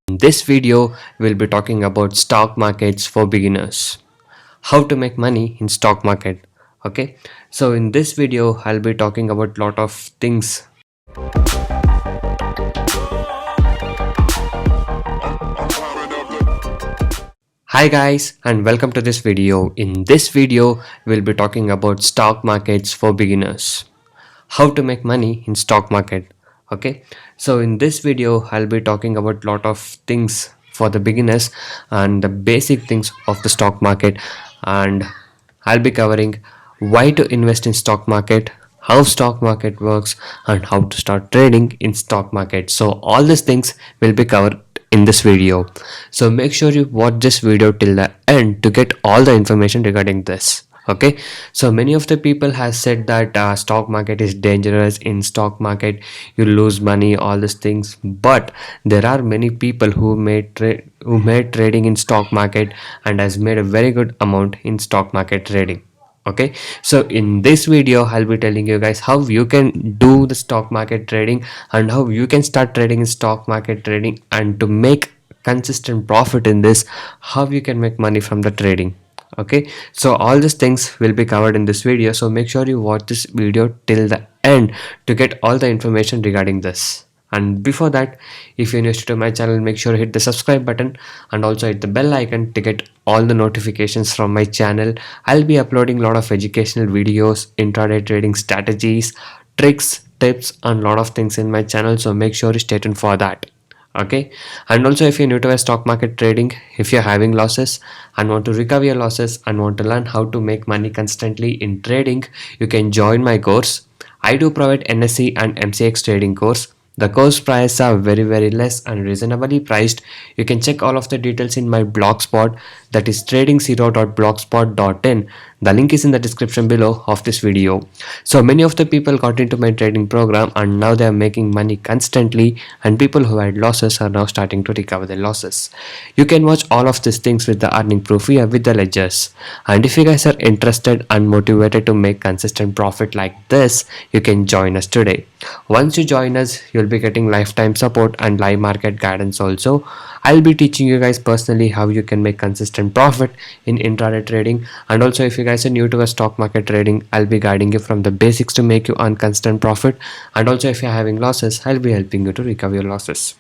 In this video, we'll be talking about stock markets for beginners. How to make money in stock market. Okay, so in this video, I'll be talking about lot of things. Hi guys, and welcome to this video. In this video, we'll be talking about stock markets for beginners. How to make money in stock market. Okay, so in this video I'll be talking about lot of things for the beginners and the basic things of the stock market, and I'll be covering why to invest in stock market, how stock market works, and how to start trading in stock market. So all these things will be covered in this video, so make sure you watch this video till the end to get all the information regarding this. Okay, so many of the people has said that stock market is dangerous. In stock market you lose money, all these things, but there are many people who made trading in stock market and has made a very good amount in stock market trading. Okay, so in this video I'll be telling you guys how you can do the stock market trading and how you can start trading in stock market trading, and to make consistent profit in this, how you can make money from the trading. Okay, so all these things will be covered in this video, so make sure you watch this video till the end to get all the information regarding this. And before that, if you're new to my channel, make sure you hit the subscribe button and also hit the bell icon to get all the notifications from my channel. I'll be uploading a lot of educational videos, intraday trading strategies, tricks, tips, and a lot of things in my channel, so make sure you stay tuned for that. Okay, and also if you're new to stock market trading, if you're having losses and want to recover your losses and want to learn how to make money constantly in trading, you can join my course. I do provide NSE and MCX trading course. The course prices are very less and reasonably priced. You can check all of the details in my blogspot, that is trading0.blogspot.in. The link is in the description below of this video. So many of the people got into my trading program and now they are making money constantly, and people who had losses are now starting to recover their losses. You can watch all of these things with the earning proof here with the ledgers. And if you guys are interested and motivated to make consistent profit like this, you can join us today. Once you join us, you'll be getting lifetime support and live market guidance also. I'll be teaching you guys personally how you can make consistent profit in intraday trading, and also if you guys are new to a stock market trading, I'll be guiding you from the basics to make you earn constant profit, and also if you're having losses, I'll be helping you to recover your losses.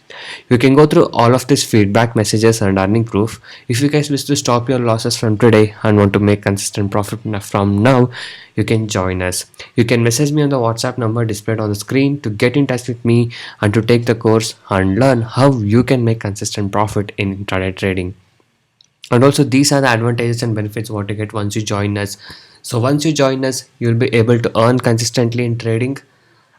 You can go through all of these feedback messages and earning proof. If you guys wish to stop your losses from today and want to make consistent profit from now, you can join us. You can message me on the WhatsApp number displayed on the screen to get in touch with me and to take the course and learn how you can make consistent profit in intraday trading. And also these are the advantages and benefits what you get once you join us. So once you join us, you'll be able to earn consistently in trading.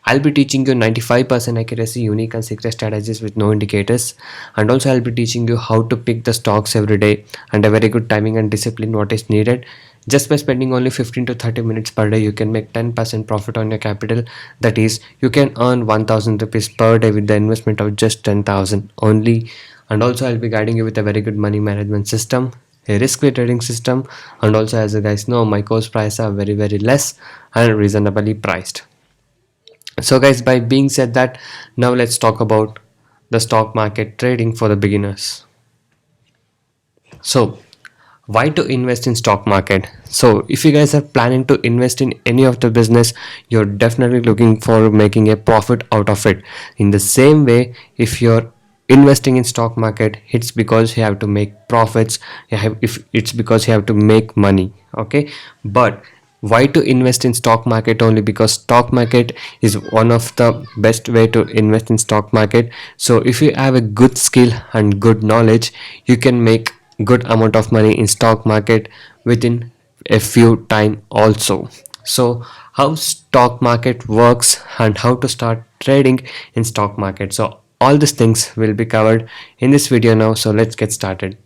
I'll be teaching you 95% accuracy, unique and secret strategies with no indicators, and also I'll be teaching you how to pick the stocks every day and a very good timing and discipline what is needed. Just by spending only 15 to 30 minutes per day, you can make 10% profit on your capital. That is, you can earn 1000 rupees per day with the investment of just 10,000 only. And also I'll be guiding you with a very good money management system, a risk-free trading system, and also as you guys know, my course prices are very less and reasonably priced. So guys, by being said that, now let's talk about the stock market trading for the beginners. So why to invest in stock market? So if you guys are planning to invest in any of the business, you're definitely looking for making a profit out of it. In the same way, if you're investing in stock market, it's because you have to make profits. If it's because you have to make money. Okay, but why to invest in stock market? Only because stock market is one of the best way to invest in stock market. So if you have a good skill and good knowledge, you can make good amount of money in stock market within a few time also. So how stock market works and how to start trading in stock market, so all these things will be covered in this video now. So let's get started.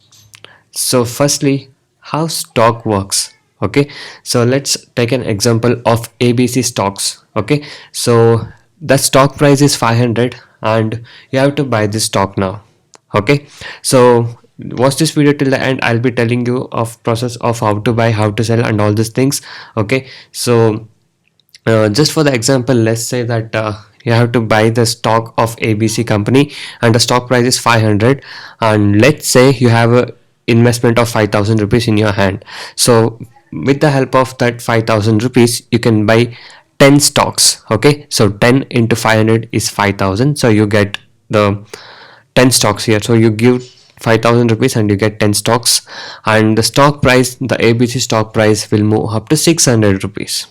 So firstly, how stock works. Okay, so let's take an example of ABC stocks. Okay, so the stock price is 500 and you have to buy this stock now. Okay, so watch this video till the end. I'll be telling you of process of how to buy, how to sell, and all these things. Okay, so just for the example, let's say that you have to buy the stock of ABC company and the stock price is 500, and let's say you have a investment of 5000 rupees in your hand. So with the help of that 5000 rupees you can buy 10 stocks. Okay, so 10 into 500 is 5000, so you get the 10 stocks here. So you give 5000 rupees and you get 10 stocks, and the stock price, the ABC stock price, will move up to 600 rupees.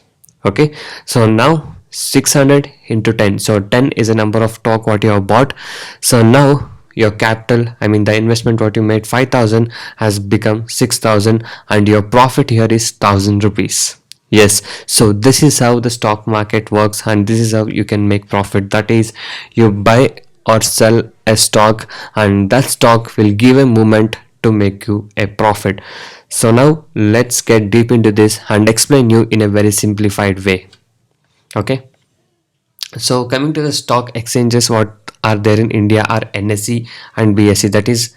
Okay, so now 600 into 10, so 10 is a number of stock what you have bought. So now your capital, I mean the investment what you made 5000 has become 6000, and your profit here is 1000 rupees. Yes, so this is how the stock market works, and this is how you can make profit. That is, you buy or sell a stock, and that stock will give a movement to make you a profit. So now let's get deep into this and explain you in a very simplified way. Okay, so coming to the stock exchanges, what are there in India are NSE and BSE. That is,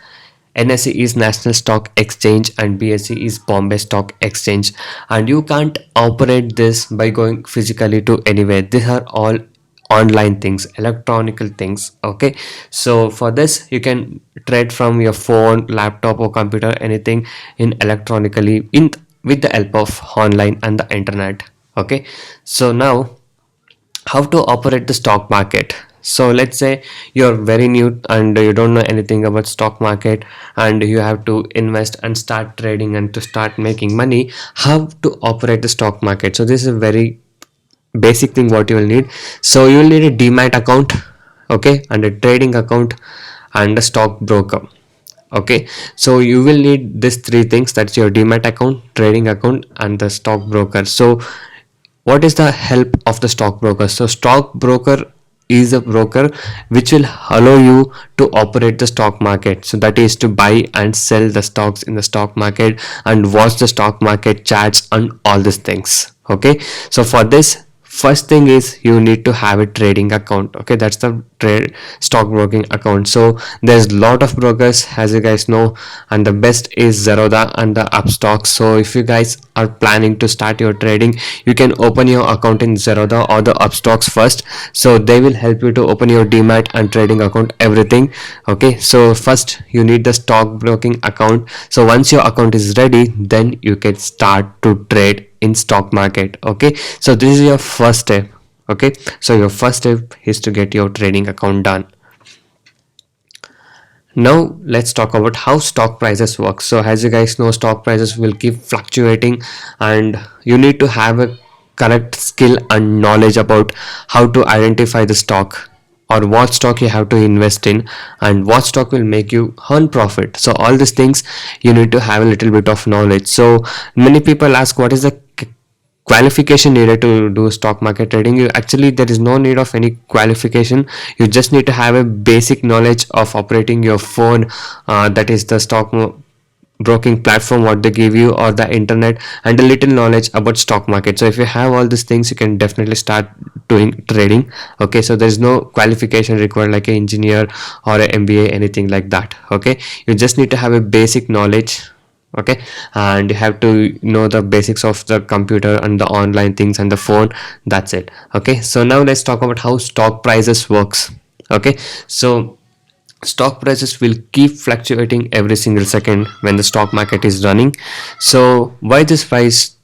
NSE is National Stock Exchange and BSE is Bombay Stock Exchange. And you can't operate this by going physically to anywhere. These are all online things, electronical things. Okay, so for this you can trade from your phone, laptop or computer, anything in electronically in with the help of online and the internet. Okay, so now how to operate the stock market. So let's say you're very new and you don't know anything about stock market, and you have to invest and start trading and to start making money. How to operate the stock market? So this is a very basic thing what you will need. So you will need a demat account, okay, and a trading account and a stock broker. Okay, so you will need these three things, that's your demat account, trading account and the stock broker. So what is the help of the stockbroker? So stockbroker is a broker which will allow you to operate the stock market. So that is to buy and sell the stocks in the stock market and watch the stock market charts and all these things. Okay, so for this, first thing is you need to have a trading account. Okay, that's the trade stockbroking account. So there's a lot of brokers, as you guys know, and the best is Zerodha and the Upstox. So if you guys are planning to start your trading, you can open your account in Zerodha or the Upstox first. So they will help you to open your demat and trading account, everything. Okay, so first you need the stockbroking account. So once your account is ready, then you can start to trade in stock market. Okay, so this is your first step. Okay, so your first step is to get your trading account done. Now let's talk about how stock prices work. So as you guys know, stock prices will keep fluctuating, and you need to have a correct skill and knowledge about how to identify the stock, or what stock you have to invest in, and what stock will make you earn profit. So all these things you need to have a little bit of knowledge. So many people ask, what is the qualification needed to do stock market trading? Actually, there is no need of any qualification. You just need to have a basic knowledge of operating your phone, that is the stock broking platform what they give you, or the internet, and a little knowledge about stock market. So if you have all these things, you can definitely start doing trading. Okay, so there is no qualification required like an engineer or an MBA, anything like that. Okay, you just need to have a basic knowledge. Okay, and you have to know the basics of the computer and the online things and the phone. That's it. Okay, so now let's talk about how stock prices works. Okay, so stock prices will keep fluctuating every single second when the stock market is running. So why this price,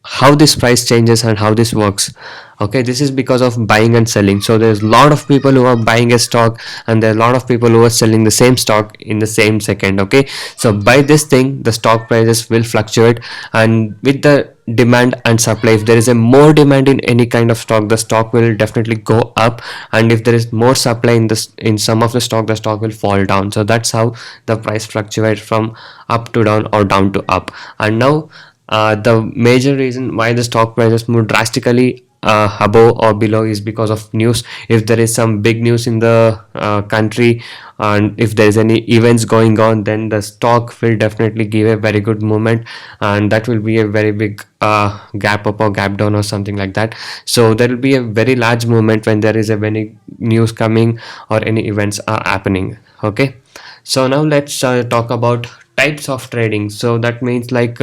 how this price changes and how this works? Okay, this is because of buying and selling. So there's a lot of people who are buying a stock, and there are a lot of people who are selling the same stock in the same second. Okay, so by this thing the stock prices will fluctuate, and with the demand and supply, if there is a more demand in any kind of stock, the stock will definitely go up, and if there is more supply in this, in some of the stock will fall down. So that's how the price fluctuates from up to down or down to up. And now the major reason why the stock prices move drastically above or below is because of news. If there is some big news in the country, and if there is any events going on, then the stock will definitely give a very good movement, and that will be a very big gap up or gap down or something like that. So there will be a very large movement when there is a any news coming or any events are happening. Okay, so now let's talk about types of trading. So that means like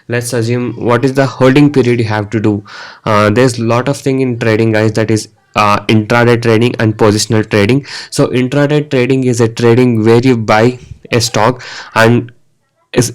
let's assume what is the holding period you have to do. There's a lot of thing in trading, guys, that is intraday trading and positional trading. So intraday trading is a trading where you buy a stock and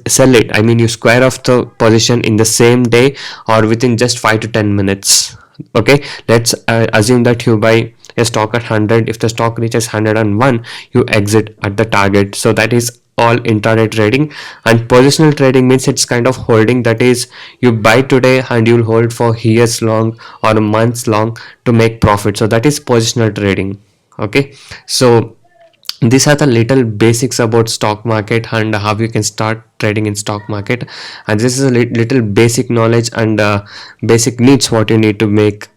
sell it. I mean, you square off the position in the same day or within just 5 to 10 minutes. Okay, let's assume that you buy a stock at 100. If the stock reaches 101, you exit at the target. So that is all intraday trading. And positional trading means it's kind of holding, that is, you buy today and you'll hold for years long or months long to make profit. So that is positional trading. Okay, so these are the little basics about stock market and how you can start trading in stock market. And this is a little basic knowledge and basic needs what you need to make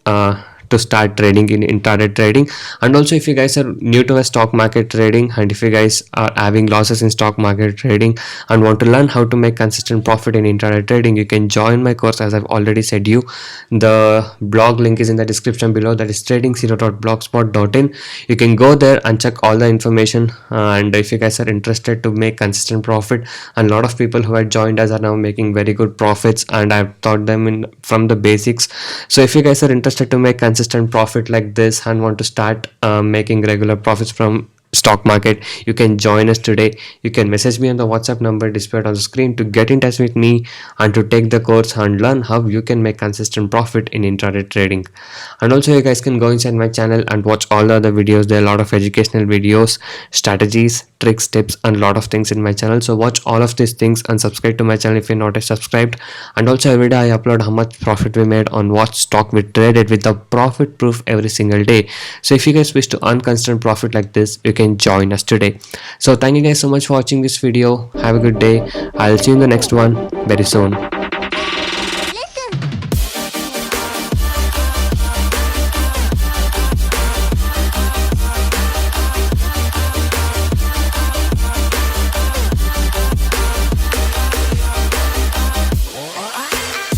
to start trading in intraday trading. And also, if you guys are new to a stock market trading and if you guys are having losses in stock market trading and want to learn how to make consistent profit in intraday trading, you can join my course. As I've already said you, the blog link is in the description below, that is trading0.blogspot.in. you can go there and check all the information. And if you guys are interested to make consistent profit, and a lot of people who had joined us are now making very good profits, and I've taught them in from the basics. So if you guys are interested to make consistent profit like this and want to start making regular profits from stock market, you can join us today. You can message me on the WhatsApp number displayed on the screen to get in touch with me and to take the course and learn how you can make consistent profit in intraday trading. And also, you guys can go inside my channel and watch all the other videos. There are a lot of educational videos, strategies, tricks, tips, and a lot of things in my channel. So watch all of these things and subscribe to my channel if you're not subscribed. And also, every day I upload how much profit we made on what stock we traded with the profit proof every single day. So if you guys wish to earn constant profit like this, you can join us today. So thank you guys so much for watching this video. Have a good day. I'll see you in the next one very soon.